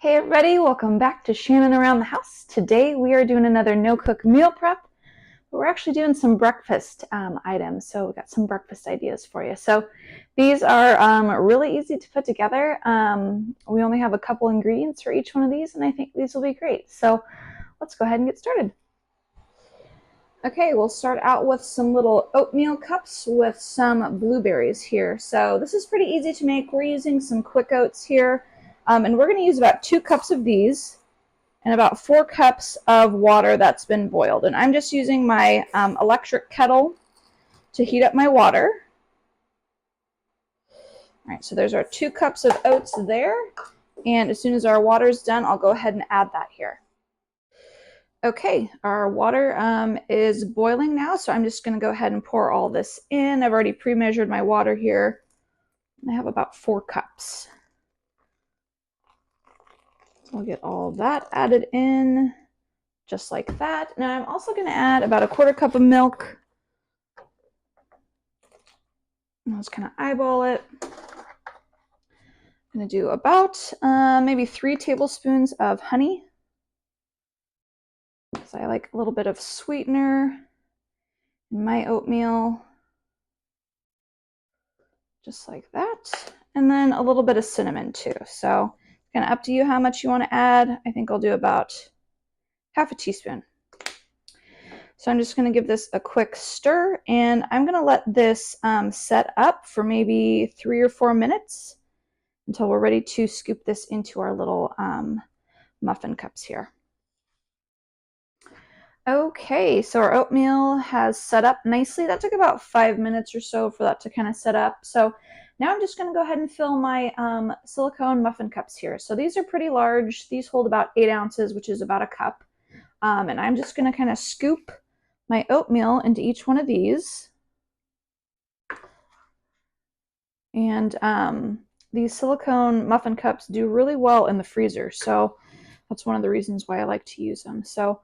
Hey everybody, welcome back to Shannon Around the House. Today we are doing another no-cook meal prep, but we're actually doing some breakfast items. So we got some breakfast ideas for you. So these are really easy to put together. We only have a couple ingredients for each one of these, and I think these will be great. So let's go ahead and get started. Okay, we'll start out with some little oatmeal cups with some blueberries here. So this is pretty easy to make. We're using some quick oats here. And we're going to use about 2 cups of these and about 4 cups of water that's been boiled. And I'm just using my electric kettle to heat up my water. All right, so there's our 2 cups of oats there. And as soon as our water's done, I'll go ahead and add that here. Okay, our water is boiling now, so I'm just going to go ahead and pour all this in. I've already pre-measured my water here. I have about 4 cups. So I'll get all that added in, just like that. Now I'm also going to add about a 1/4 cup of milk. I'll just kind of eyeball it. I'm going to do about maybe 3 tablespoons of honey. So I like a little bit of sweetener in my oatmeal, just like that. And then a little bit of cinnamon too. So kind of up to you how much you want to add. I think I'll do about 1/2 teaspoon. So I'm just going to give this a quick stir, and I'm going to let this set up for maybe 3 or 4 minutes until we're ready to scoop this into our little muffin cups here. Okay, so our oatmeal has set up nicely. That took about 5 minutes or so for that to kind of set up. So now I'm just going to go ahead and fill my silicone muffin cups here. So these are pretty large. These hold about 8 ounces, which is about a cup. And I'm just going to kind of scoop my oatmeal into each one of these. And these silicone muffin cups do really well in the freezer. So that's one of the reasons why I like to use them. So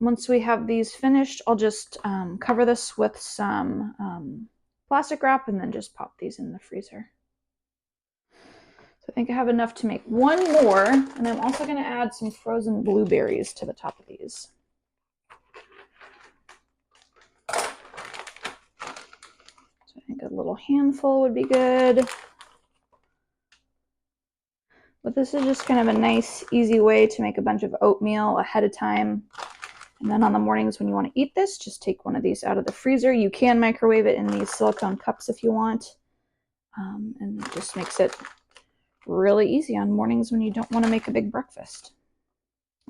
once we have these finished, I'll just cover this with some plastic wrap and then just pop these in the freezer. So I think I have enough to make 1 more, and I'm also going to add some frozen blueberries to the top of these. So I think a little handful would be good. But this is just kind of a nice, easy way to make a bunch of oatmeal ahead of time. And then on the mornings when you want to eat this, just take one of these out of the freezer. You can microwave it in these silicone cups if you want. And it just makes it really easy on mornings when you don't want to make a big breakfast.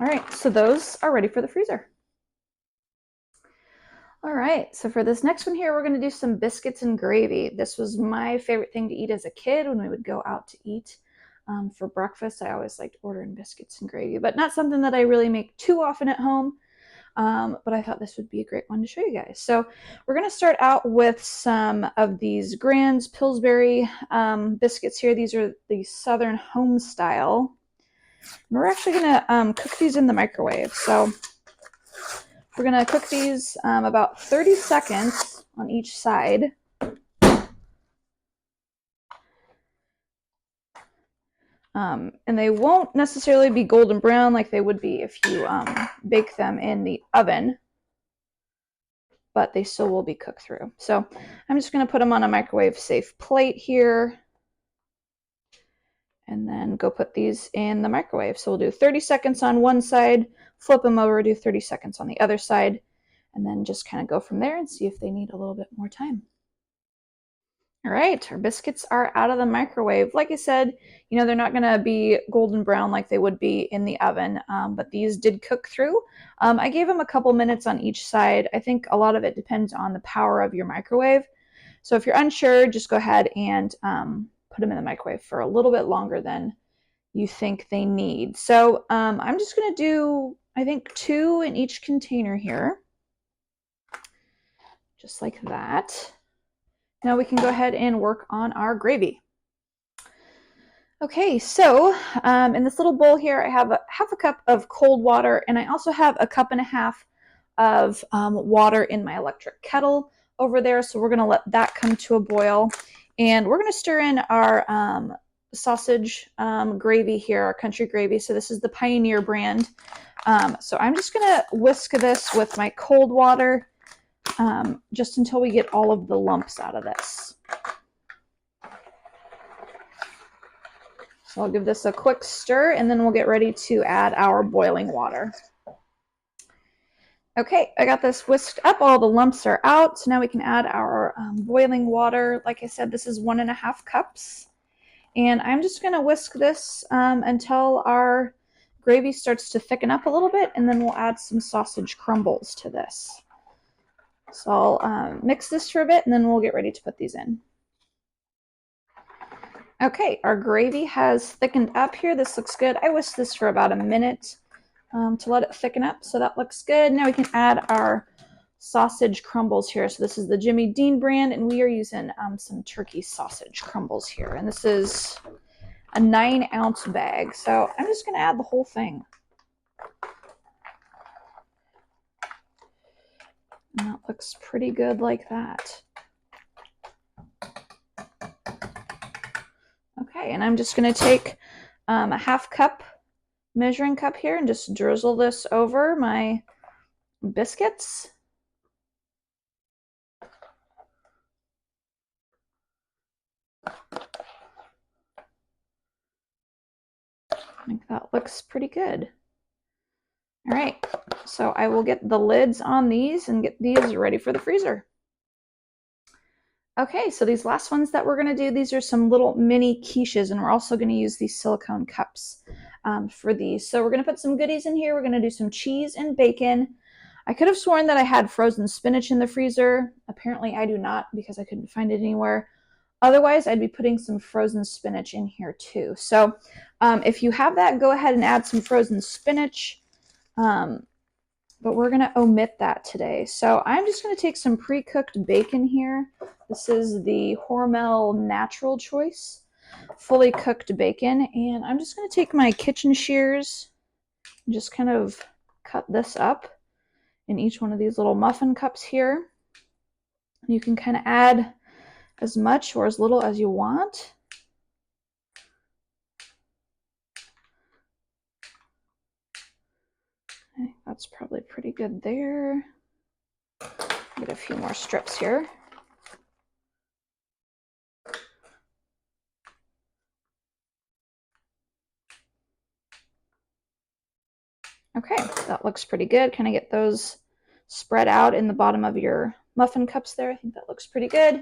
All right, so those are ready for the freezer. All right, so for this next one here, we're going to do some biscuits and gravy. This was my favorite thing to eat as a kid when we would go out to eat. For breakfast, I always liked ordering biscuits and gravy, but not something that I really make too often at home. But I thought this would be a great one to show you guys. So we're going to start out with some of these Grand's Pillsbury biscuits here. These are the Southern Home Style. And we're actually going to cook these in the microwave. So we're going to cook these about 30 seconds on each side. And they won't necessarily be golden brown like they would be if you bake them in the oven, but they still will be cooked through. So I'm just going to put them on a microwave safe plate here and then go put these in the microwave. So we'll do 30 seconds on one side, flip them over, do 30 seconds on the other side, and then just kind of go from there and see if they need a little bit more time. All right, our biscuits are out of the microwave. Like I said, you know, they're not going to be golden brown like they would be in the oven, but these did cook through. I gave them a couple minutes on each side. I think a lot of it depends on the power of your microwave. So if you're unsure, just go ahead and put them in the microwave for a little bit longer than you think they need. So I'm just going to do, I think, 2 in each container here, just like that. Now we can go ahead and work on our gravy. Okay, so in this little bowl here, I have 1/2 cup of cold water, and I also have 1.5 cups of water in my electric kettle over there. So we're going to let that come to a boil, and we're going to stir in our sausage gravy here, our country gravy. So this is the Pioneer brand. So I'm just going to whisk this with my cold water just until we get all of the lumps out of this. So I'll give this a quick stir, and then we'll get ready to add our boiling water. Okay, I got this whisked up. All the lumps are out. So now we can add our boiling water. Like I said, this is 1.5 cups. And I'm just going to whisk this until our gravy starts to thicken up a little bit, and then we'll add some sausage crumbles to this. So I'll mix this for a bit, and then we'll get ready to put these in. Okay, our gravy has thickened up here. This looks good. I whisked this for about a minute to let it thicken up, so that looks good. Now we can add our sausage crumbles here. So this is the Jimmy Dean brand, and we are using some turkey sausage crumbles here. And this is a 9-ounce bag. So I'm just going to add the whole thing. And that looks pretty good like that. Okay, and I'm just going to take a 1/2 cup measuring cup here and just drizzle this over my biscuits. I think that looks pretty good. All right, so I will get the lids on these and get these ready for the freezer. Okay, so these last ones that we're going to do, these are some little mini quiches, and we're also going to use these silicone cups for these. So we're going to put some goodies in here. We're going to do some cheese and bacon. I could have sworn that I had frozen spinach in the freezer. Apparently I do not, because I couldn't find it anywhere. Otherwise, I'd be putting some frozen spinach in here too. So if you have that, go ahead and add some frozen spinach. But we're going to omit that today. So I'm just going to take some pre-cooked bacon here. This is the Hormel Natural Choice fully cooked bacon. And I'm just going to take my kitchen shears and just kind of cut this up in each one of these little muffin cups here. You can kind of add as much or as little as you want. I think that's probably pretty good there. Get a few more strips here. Okay, that looks pretty good. Kind of get those spread out in the bottom of your muffin cups there. I think that looks pretty good.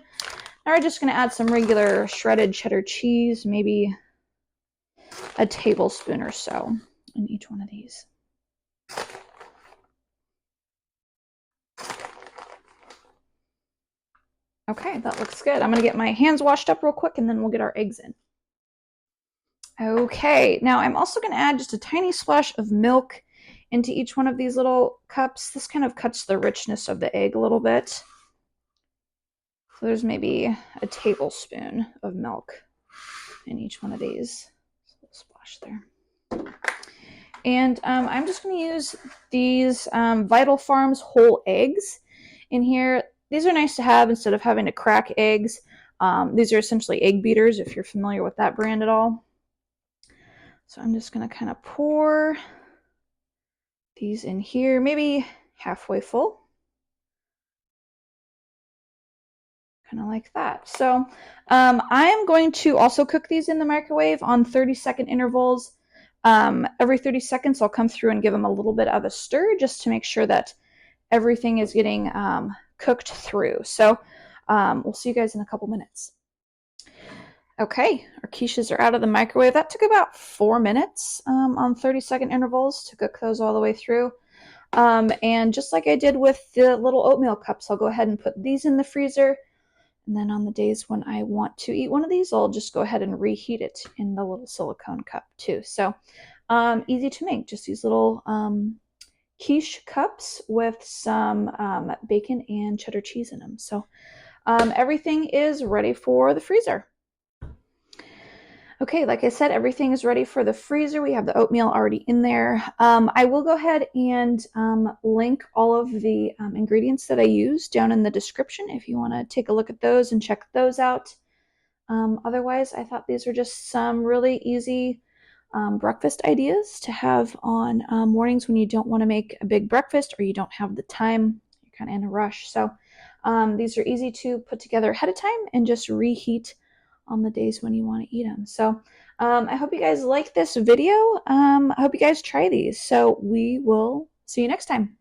Now we're just going to add some regular shredded cheddar cheese, maybe a tablespoon or so in each one of these. Okay, that looks good. I'm going to get my hands washed up real quick, and then we'll get our eggs in. Okay, now I'm also going to add just a tiny splash of milk into each one of these little cups. This kind of cuts the richness of the egg a little bit. So there's maybe a tablespoon of milk in each one of these. So a little splash there. And I'm just going to use these Vital Farms whole eggs in here. These are nice to have instead of having to crack eggs. These are essentially egg beaters, if you're familiar with that brand at all. So I'm just going to kind of pour these in here, maybe halfway full. Kind of like that. So I am going to also cook these in the microwave on 30-second intervals. Every 30 seconds, I'll come through and give them a little bit of a stir just to make sure that everything is getting cooked through. So we'll see you guys in a couple minutes. Okay, our quiches are out of the microwave. That took about 4 minutes on 30-second intervals to cook those all the way through. And just like I did with the little oatmeal cups, I'll go ahead and put these in the freezer. And then on the days when I want to eat one of these, I'll just go ahead and reheat it in the little silicone cup too. So easy to make, just these little quiche cups with some bacon and cheddar cheese in them. So everything is ready for the freezer. Okay, like I said, everything is ready for the freezer. We have the oatmeal already in there. I will go ahead and link all of the ingredients that I use down in the description if you want to take a look at those and check those out. Otherwise, I thought these were just some really easy breakfast ideas to have on mornings when you don't want to make a big breakfast or you don't have the time, you're kind of in a rush. So these are easy to put together ahead of time and just reheat on the days when you want to eat them. So I hope you guys like this video. I hope you guys try these. So we will see you next time.